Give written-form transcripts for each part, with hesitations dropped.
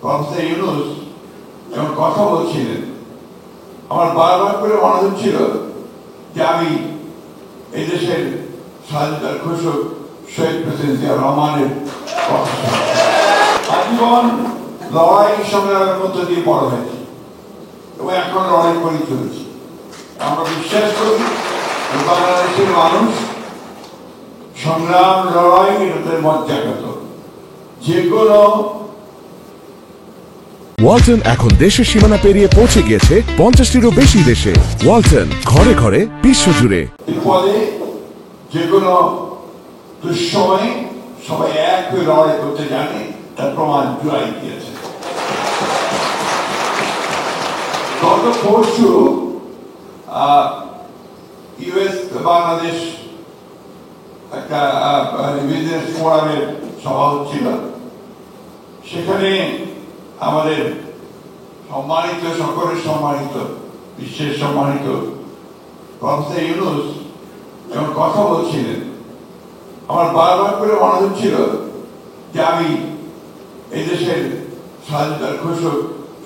Professor Yunus যখন কথা বলছিলেন, আমার বারবার করে মনে হচ্ছিল যে আমি এই দেশের স্বাধীনতার ঘোষক শহীদ প্রেসিডেন্ট জিয়া রহমানের আজীবন লড়াই সংগ্রামের মধ্য দিয়ে বড় হয়েছে এবং এখন লড়াই করে চলেছি। আমরা বিশ্বাস করি বাংলাদেশের মানুষ সংগ্রাম লড়াই এটাতে মজ্জাগত। যে কোনো ওয়ালটন এখন দেশের সীমানা পেরিয়ে পৌঁছে গিয়েছে 50টিরও বেশি দেশে। ওয়ালটন, ঘরে ঘরে বিশ্বজুড়ে। বিপদে যে কোনো দুঃসময়ে সবাই এক হয়ে লড়াই করতে জানে, তার প্রমাণ জুলাই দিয়েছে। গত পরশু ইউএস বাংলাদেশ একটা বিজনেস ফোরামের সভা হচ্ছিল। সেখানে আমাদের সম্মানিত, সকলের সম্মানিত, বিশ্বের সম্মানিত প্রফেসর ইউনূস যখন কথা বলছিলেন, আমার বারবার করে মনে হচ্ছিল যে আমি এই দেশের স্বাধীনতার ঘোষক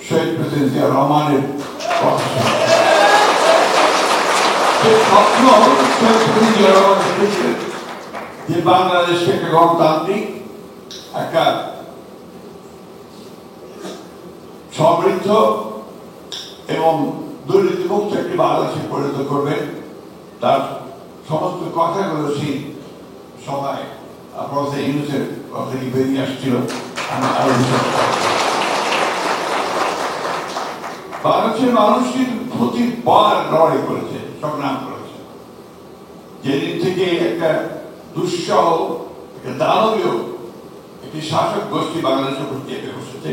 শহীদ প্রেসিডেন্ট জিয়া রহমানের স্বপ্ন যে বাংলাদেশকে একটা গণতান্ত্রিক, একটা সমৃদ্ধ এবং দুর্নীতিমুক্ত একটি বাংলাদেশে পরিণত করবে। তার সমস্ত কথাগুলো সেই সভায় প্রফেসর ইউনূসের কথা কি বেরিয়ে আসছিল। বাংলাদেশের মানুষ কিন্তু প্রতিবার লড়াই করেছে, সংগ্রাম করেছে। যেদিন থেকে একটা দুঃসহ, একটা দানবীয় একটি শাসক গোষ্ঠী বাংলাদেশের উপর চেপে বসেছে,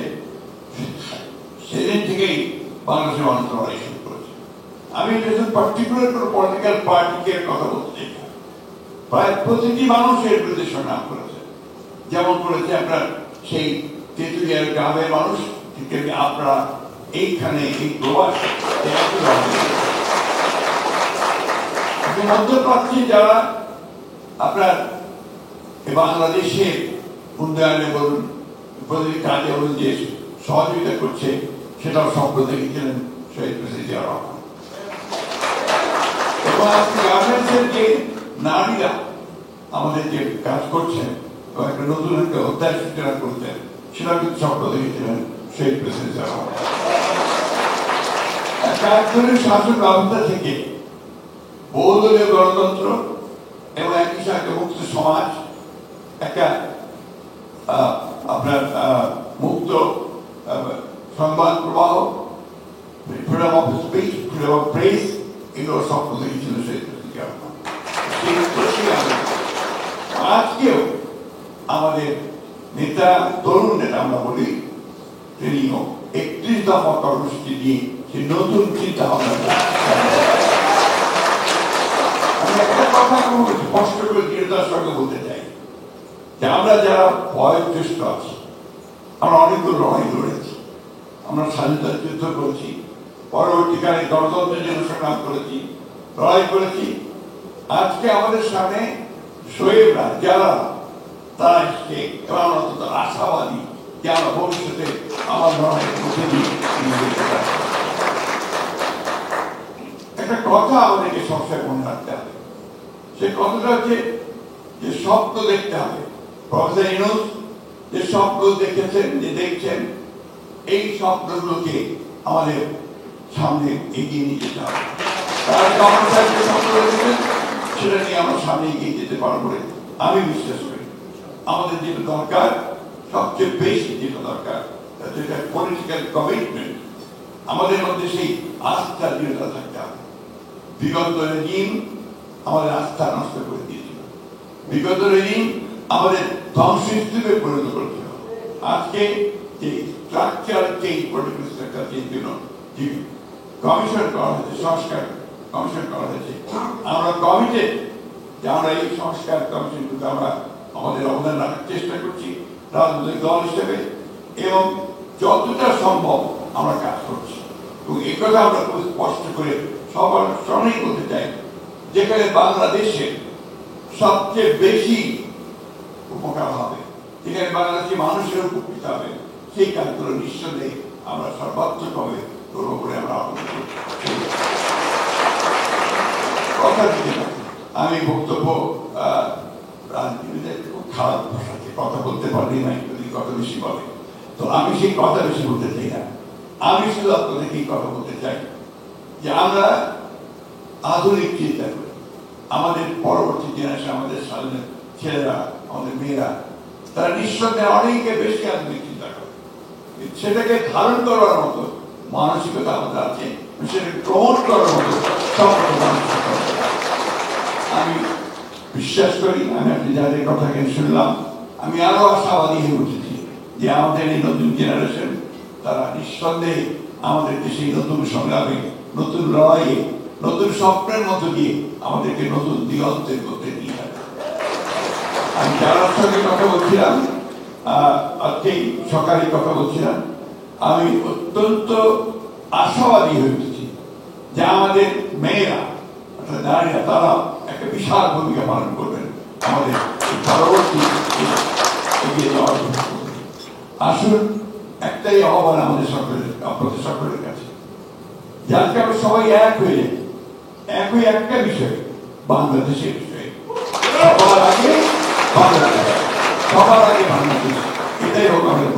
সেদিন থেকেই বাংলাদেশের মানুষ লড়াই শুরু করেছে। আমি পার্টিকুলার কোনো পলিটিক্যাল পার্টিকে কথা বলতে চাই না। প্রায় প্রতিটি মানুষ এর বিরুদ্ধে সংগ্রাম করেছে। যেমন করেছে আপনার সেই তেঁতুলিয়ার গ্রামের মানুষ, ঠিক আপনারা এইখানে এই প্রবাস মধ্যপ্রাচ্যে যারা আপনার বাংলাদেশের উন্নয়নে বলুন, প্রতিটি কাজে বলুন যে সহযোগিতা করছে, সেটাও সম্প্রদায় ছিলেন শহীদ প্রেসিডেন্ট জিয়া রহমান। এবং আজকে গার্মেন্টসের যে নারীরা আমাদের যে কাজ করছেন এবং একটা নতুন একটা অধ্যায় সূচনা করতেন, সেটা কিন্তু সম্প্রদায় ছিলেন শহীদ প্রেসিডেন্ট জিয়া রহমান। একটা একজনের শাসন ব্যবস্থা থেকে বহুদলীয় গণতন্ত্র এবং একই সাথে মুক্ত সমাজ, একটা আপনার মুক্ত সংবাদ প্রবাহ, freedom of speech, freedom of press, এগুলো স্বপ্ন দেখেছিল শহীদ প্রেসিডেন্ট জিয়া রহমান। আজকেও আমাদের নেতা, তরুণ নেতা আমরা বলি, তিনিও 31 দফা কর্মসূচি দিয়ে সে নতুন চিন্তা ভাবনা। আমি একটা কথা স্পষ্ট করে দৃঢ়তার সঙ্গে বলতে চাই যে আমরা যারা বয়োজ্যেষ্ঠ আছি, আমরা অনেকগুলো লড়াই লড়েছি, আমরা স্বাধীনতার যুদ্ধ করেছি, পরবর্তীকালে গণতন্ত্রের জন্য সংগ্রাম করেছি, লড়াই করেছি। আজকে আমাদের সামনে শহীদরা যারা, তারা এসছে এবং আমরা অত্যন্ত আশাবাদী যে আমরা ভবিষ্যতে আমার লড়াইয়ের মধ্যে দিয়ে একটা কথা আমাদেরকে সবসময় মনে রাখতে হবে। সে কথাটা হচ্ছে যে স্বপ্ন দেখতে হবে। প্রফেসর ইউনূস যে স্বপ্ন দেখেছেন, যে দেখছেন, এই স্বপ্নগুলোকে আমাদের সামনে এগিয়ে নিয়ে যেতে হবে। তারা যে স্বপ্ন দেখেছেন সেটা নিয়ে আমরা সামনে এগিয়ে যেতে পারবো বলে আমি বিশ্বাস করি। আমাদের যেটা দরকার, সবচেয়ে বেশি যেটা দরকার, যেটা পলিটিক্যাল কমিটমেন্ট, আমাদের মধ্যে সেই আস্থা দৃঢ়তা থাকতে হবে। বিগত রেজিম আমাদের আস্থা নষ্ট করে দিয়েছিল, বিগত রেজিম আমাদের ধ্বংসস্তূপে পরিণত করেছিল। আজকে যে structural change, political structure change জন্য যে কমিশন করা হয়েছে, সংস্কার কমিশন করা হয়েছে, আমরা কমিটেড যে আমরা এই সংস্কার কমিশনগুলোকে আমরা আমাদের অবদান রাখার চেষ্টা করছি রাজনৈতিক দল হিসেবে, এবং যতটা সম্ভব আমরা কাজ করছি। এবং এই কথা আমরা খুব স্পষ্ট করে সবার সঙ্গেই বলতে চাই, যেখানে বাংলাদেশের সবচেয়ে বেশি উপকার হবে, যেখানে বাংলাদেশের মানুষের উপকৃত হবে, সেই কাজগুলো নিঃসন্দেহে আমরা সর্বাত্মকভাবে করবো বলে আমরা কথা দিতে পারি। আমি বক্তব্য রাজনীতিতে খুব খারাপ ভাষাতে কথা বলতে পারি না, যদি কথা বেশি বলে তো আমি সেই কথা বেশি বলতে চাই না। আমি শুধু আপনাদেরকে কথা বলতে চাই যে আমরা আধুনিক চিন্তা করি, আমাদের পরবর্তী জেনারেশন, আমাদের সামনে ছেলেরা, আমাদের মেয়েরা, তারা নিঃসন্দেহে অনেকে বেশি আধুনিক চিন্তা করে, সেটাকে ধারণ করার মতো মানসিকতা আমাদের আছে, সেটাকে গ্রহণ করার মতো সম্পূর্ণ মানসিকতা। আমি বিশ্বাস করি, আমি আপনি যাদের কথা শুনলাম, আমি আরো আশাবাদী হয়ে উঠেছি যে আমাদের এই নতুন জেনারেশন তারা নিঃসন্দেহে আমাদের দেশে নতুন সংগ্রামে, নতুন লড়াইয়ে, নতুন স্বপ্নের মধ্য দিয়ে আমাদেরকে নতুন দিগন্তের মধ্যে নিয়ে যাবে। আমি যার সঙ্গে কথা বলছিলাম, আজকেই সকালে কথা বলছিলাম, আমি অত্যন্ত আশাবাদী হয়ে উঠেছি যে আমাদের মেয়েরা, অর্থাৎ নারীরা, তারা একটা বিশাল ভূমিকা পালন করবেন আমাদের পরবর্তী এগিয়ে যাওয়ার জন্য। আসুন, একটাই আহ্বান আমাদের সকলের, আপনাদের সকলের কাছে, যাতে আমরা সবাই এক হয়ে যাই, একই একটা বিষয়, বাংলাদেশের বিষয়ে। সবার আগে বাংলাদেশ, সবার আগে বাংলাদেশ, এটাই হোক আমাদের